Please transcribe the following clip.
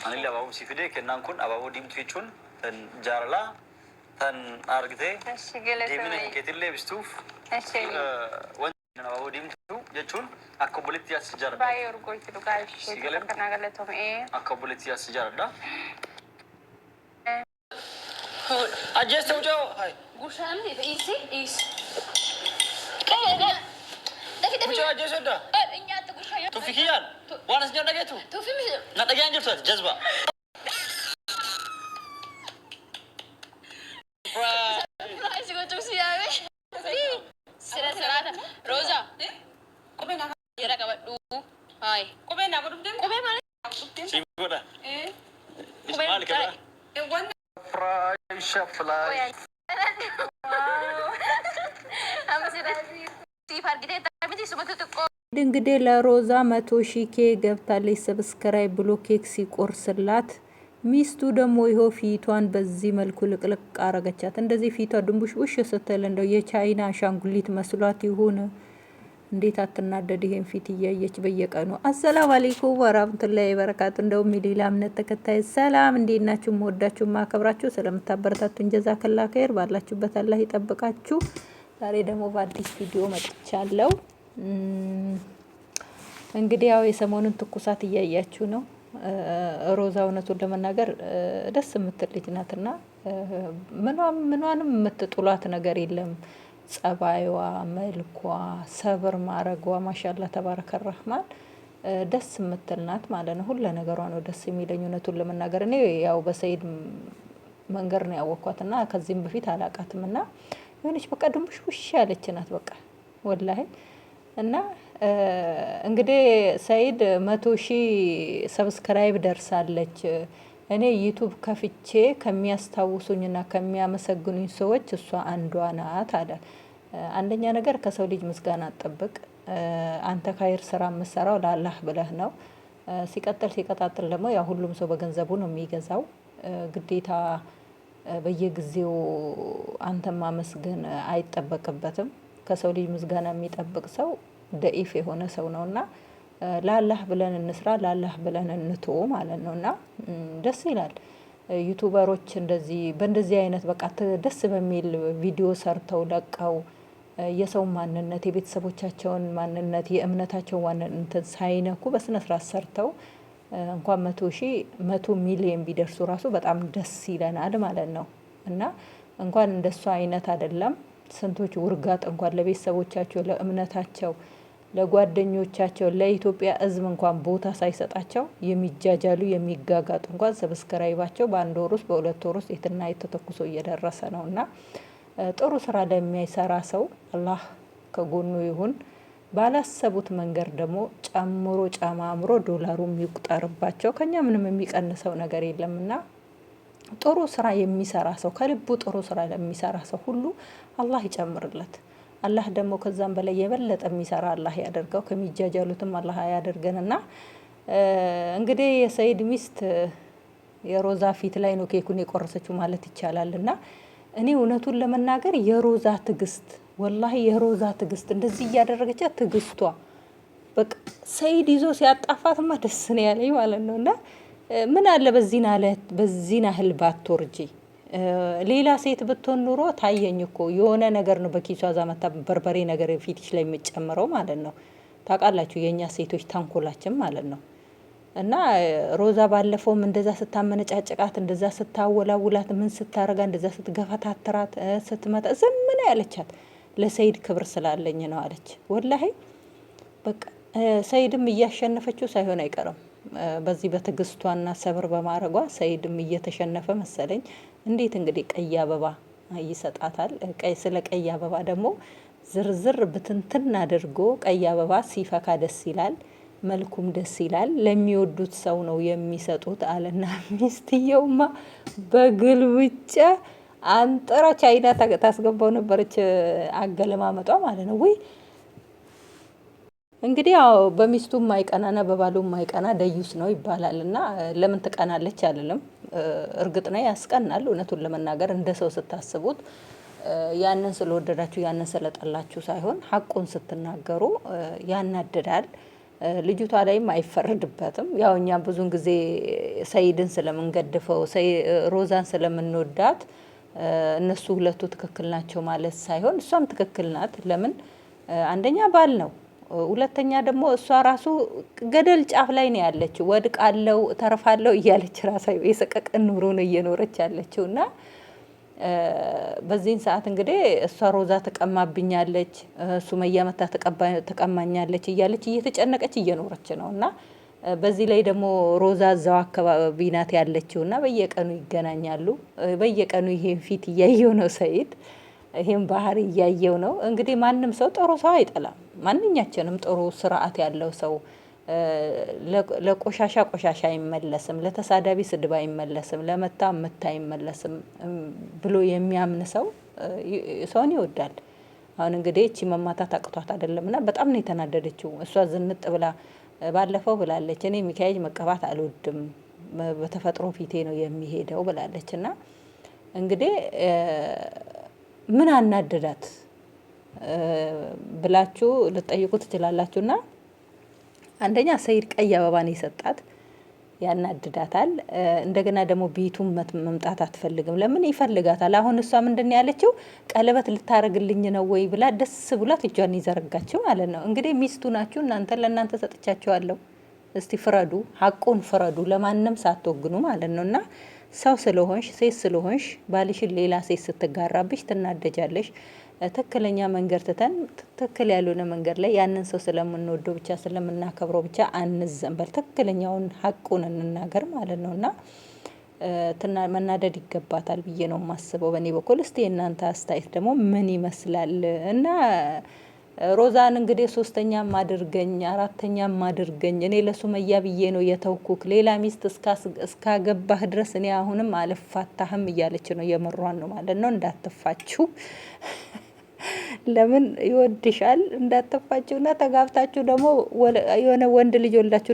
Ani la babu sifide kennan kun ababu dimtu jechuun tan jaalala tan argite deemina keetillee bistuuf wanti ababu dimtu jechuun akka obboleetti as jaaladha. Baay'ee urgooti dhugaa jechuudha. Kana galatoomee akka obboleetti as jaaladha. Ajjeesta mucoo. Gushaan is. Mucoo ajjeesudha. Tufikiyaan waan as jala dhageetu. Na dhageen jirtu jazba. Rosa. Jira qabadhu. Hai. Qubee naa godhumte. Qubee maali? Si godha. Maali qabaa? Fresh fly. እንግዲህ ለሮዛ 100,000 ኬክ ገብታለች ሰብስክራይብ ብሎ ኬክ ሲቆርስላት ሚስቱ ደግሞ ይሄው ፊቷን በዚህ መልኩ ልቅልቅ አረገቻት። እንደዚህ ፊቷ ድንቡሽቡሽ ስትል እንደው የቻይና አሻንጉሊት መስሏት ይሁን እንዴት አትናደድ ይሄን ፊት እያየች በየቀኑ። አሰላሙ አለይኩም ወራህመቱላሂ ወበረካቱ። እንደው ሚሊላ እምነት ተከታይ ሰላም፣ እንዴት ናችሁ? ወዳችሁ ማከብራችሁ ስለምታበረታቱን ጀዛከላ ኸይር። ባላችሁበት አላህ ይጠብቃችሁ። ዛሬ ደግሞ በአዲስ ቪዲዮ መጥቻለሁ። እንግዲህ ያው የሰሞኑን ትኩሳት እያያችሁ ነው። ሮዛ እውነቱን ለመናገር ደስ የምትል ልጅ ናትና ምኗንም የምትጥሏት ነገር የለም። ጸባይዋ፣ መልኳ፣ ሰብር ማረጓ ማሻአላ ተባረከ ረህማን ደስ የምትል ናት ማለት ነው። ሁሉ ነገሯ ነው ደስ የሚለኝ እውነቱን ለመናገር። እኔ ያው በሰይድ መንገር ነው ያወቅኳትና ከዚህም በፊት አላቃትምና የሆነች በቃ ድንቡሽቡሽ ያለች ናት በቃ ወላሂ። እና እንግዲህ ሰይድ 100,000 ሰብስክራይብ ደርሳለች። እኔ ዩቲዩብ ከፍቼ ከሚያስታውሱኝና ከሚያመሰግኑኝ ሰዎች እሷ አንዷ ናት አለ። አንደኛ ነገር ከሰው ልጅ ምስጋና አትጠብቅ። አንተ ካይር ስራ የምትሰራው ለአላህ ብለህ ነው። ሲቀጥል ደግሞ ያ ሁሉም ሰው በገንዘቡ ነው የሚገዛው። ግዴታ በየጊዜው አንተን ማመስገን አይጠበቅበትም። ከሰው ልጅ ምስጋና የሚጠብቅ ሰው ደኢፍ የሆነ ሰው ነውና ለአላህ ብለን እንስራ፣ ለአላህ ብለን እንተው ማለት ነውና ደስ ይላል። ዩቲዩበሮች እንደዚህ በእንደዚህ አይነት በቃ ደስ በሚል ቪዲዮ ሰርተው ለቀው የሰው ማንነት፣ የቤተሰቦቻቸውን ማንነት፣ የእምነታቸውን ማንነት ሳይነኩ በስነ ስርዓት ሰርተው እንኳን 100 ሚሊዮን ቢደርሱ ራሱ በጣም ደስ ይለናል ማለት ነው። እና እንኳን እንደሱ አይነት አይደለም ስንቶች ውርጋጥ እንኳን ለቤተሰቦቻቸው፣ ለእምነታቸው፣ ለጓደኞቻቸው፣ ለኢትዮጵያ ሕዝብ እንኳን ቦታ ሳይሰጣቸው የሚጃጃሉ የሚጋጋጡ እንኳን ሰብስክራይባቸው በአንድ ወር ውስጥ በሁለት ወር ውስጥ የትና የተተኩሶ እየደረሰ ነውና ጥሩ ስራ ለሚያይሰራ ሰው አላህ ከጎኑ ይሁን። ባላሰቡት መንገድ ደግሞ ጨማምሮ ዶላሩ የሚቆጠርባቸው ከኛ ምንም የሚቀንሰው ነገር የለምና ጥሩ ስራ የሚሰራ ሰው ከልቡ ጥሩ ስራ ለሚሰራ ሰው ሁሉ አላህ ይጨምርለት። አላህ ደግሞ ከዛም በላይ የበለጠ የሚሰራ አላህ ያደርገው። ከሚጃጃሉትም አላህ ያደርገንና እንግዲህ የሰይድ ሚስት የሮዛ ፊት ላይ ነው ኬኩን የቆረሰችው ማለት ይቻላልና እኔ እውነቱን ለመናገር የሮዛ ትግስት ወላሂ የሮዛ ትግስት እንደዚህ እያደረገቻት ትግስቷ በቃ ሰይድ ይዞ ሲያጣፋትማ ደስ ነው ያለኝ ማለት ነውና ምን አለ በዚህ ናህል ባትወርጂ። ሌላ ሴት ብትሆን ኑሮ ታየኝ እኮ የሆነ ነገር ነው በኪሷ ዛመታ በርበሬ ነገር ፊትሽ ላይ የሚጨምረው ማለት ነው። ታውቃላችሁ የኛ ሴቶች ተንኮላችን ማለት ነው። እና ሮዛ ባለፈውም እንደዛ ስታመነጫጭቃት፣ እንደዛ ስታወላውላት፣ ምን ስታረጋ፣ እንደዛ ስትገፈታተራት ስትመጣ ዝም ነው ያለቻት። ለሰይድ ክብር ስላለኝ ነው አለች። ወላሂ በቃ ሰይድም እያሸነፈችው ሳይሆን አይቀርም። በዚህ በትግስቷና ሰብር በማረጓ ሰይድም እየተሸነፈ መሰለኝ። እንዴት እንግዲህ ቀይ አበባ ይሰጣታል። ስለ ቀይ አበባ ደግሞ ዝርዝር ብትንትን አድርጎ ቀይ አበባ ሲፈካ ደስ ይላል፣ መልኩም ደስ ይላል። ለሚወዱት ሰው ነው የሚሰጡት አለና ሚስትየውማ በግልብጫ አንጥራ ቻይና ታስገባው ነበረች አገለማመጧ ማለት ነው። ወይ እንግዲህ ያው በሚስቱ ማይቀናና በባሉ ማይቀና ደዩስ ነው ይባላልና ለምን ትቀናለች አይደለም። እርግጥ ነው ያስቀናል። እውነቱን ለመናገር እንደ ሰው ስታስቡት ያንን ስለወደዳችሁ ያንን ስለጠላችሁ ሳይሆን ሐቁን ስትናገሩ ያናድዳል። ልጅቷ ላይም አይፈረድበትም። ያው እኛ ብዙን ጊዜ ሰይድን ስለምንገድፈው ሮዛን ስለምንወዳት እነሱ ሁለቱ ትክክል ናቸው ማለት ሳይሆን እሷም ትክክል ናት። ለምን አንደኛ ባል ነው፣ ሁለተኛ ደግሞ እሷ ራሱ ገደል ጫፍ ላይ ነው ያለችው። ወድቃለው ተርፋለው እያለች ራሷ የሰቀቀን ኑሮ ነው እየኖረች ያለችው እና በዚህን ሰዓት እንግዲህ እሷ ሮዛ ተቀማብኛለች፣ ሱመያ መታ ተቀማኛለች እያለች እየተጨነቀች እየኖረች ነው እና በዚህ ላይ ደግሞ ሮዛ እዛው አካባቢ ናት ያለችው እና በየቀኑ ይገናኛሉ። በየቀኑ ይሄን ፊት እያየው ነው ሰይድ፣ ይሄን ባህሪ እያየው ነው። እንግዲህ ማንም ሰው ጥሩ ሰው አይጠላም። ማንኛችንም ጥሩ ስርዓት ያለው ሰው ለቆሻሻ ቆሻሻ አይመለስም፣ ለተሳዳቢ ስድብ አይመለስም፣ ለመታ ምታ አይመለስም ብሎ የሚያምን ሰው ሰውን ይወዳል። አሁን እንግዲህ እቺ መማታት አቅቷት አይደለምና በጣም ነው የተናደደችው። እሷ ዝንጥ ብላ ባለፈው ብላለች፣ እኔ ሚካኤል መቀባት አልወድም፣ በተፈጥሮ ፊቴ ነው የሚሄደው ብላለች። እና እንግዲህ ምን አናደዳት ብላችሁ ልጠይቁ ትችላላችሁና አንደኛ ሰይድ ቀይ አበባ ነው የሰጣት፣ ያናድዳታል። እንደገና ደግሞ ቤቱን መምጣት አትፈልግም። ለምን ይፈልጋታል? አሁን እሷ ምንድን ያለችው ቀለበት ልታረግልኝ ነው ወይ ብላ ደስ ብሏት እጇን ይዘረጋችው ማለት ነው። እንግዲህ ሚስቱ ናችሁ እናንተ፣ ለእናንተ ሰጥቻችኋለሁ፣ እስቲ ፍረዱ፣ ሀቁን ፍረዱ፣ ለማንም ሳትወግኑ ማለት ነው። እና ሰው ስለሆንሽ ሴት ስለሆንሽ ባልሽን ሌላ ሴት ስትጋራብሽ ትናደጃለሽ። ትክክለኛ መንገድ ትተን ትክክል ያልሆነ መንገድ ላይ ያንን ሰው ስለምንወደው ብቻ ስለምናከብረው ብቻ አንዘንበል፣ ትክክለኛውን ሀቁን እንናገር ማለት ነው። እና መናደድ ይገባታል ብዬ ነው የማስበው በእኔ በኩል። እስቲ የእናንተ አስተያየት ደግሞ ምን ይመስላል? እና ሮዛን እንግዲህ ሶስተኛም አድርገኝ አራተኛም አድርገኝ፣ እኔ ለሱመያ ብዬ ነው የተውኩክ፣ ሌላ ሚስት እስካገባህ ድረስ እኔ አሁንም አልፋታህም እያለች ነው። የምሯን ነው ማለት ነው። እንዳትፋችሁ ለምን ይወድሻል? እንዳትፋችሁና ተጋብታችሁ ደግሞ የሆነ ወንድ ልጅ ወልዳችሁ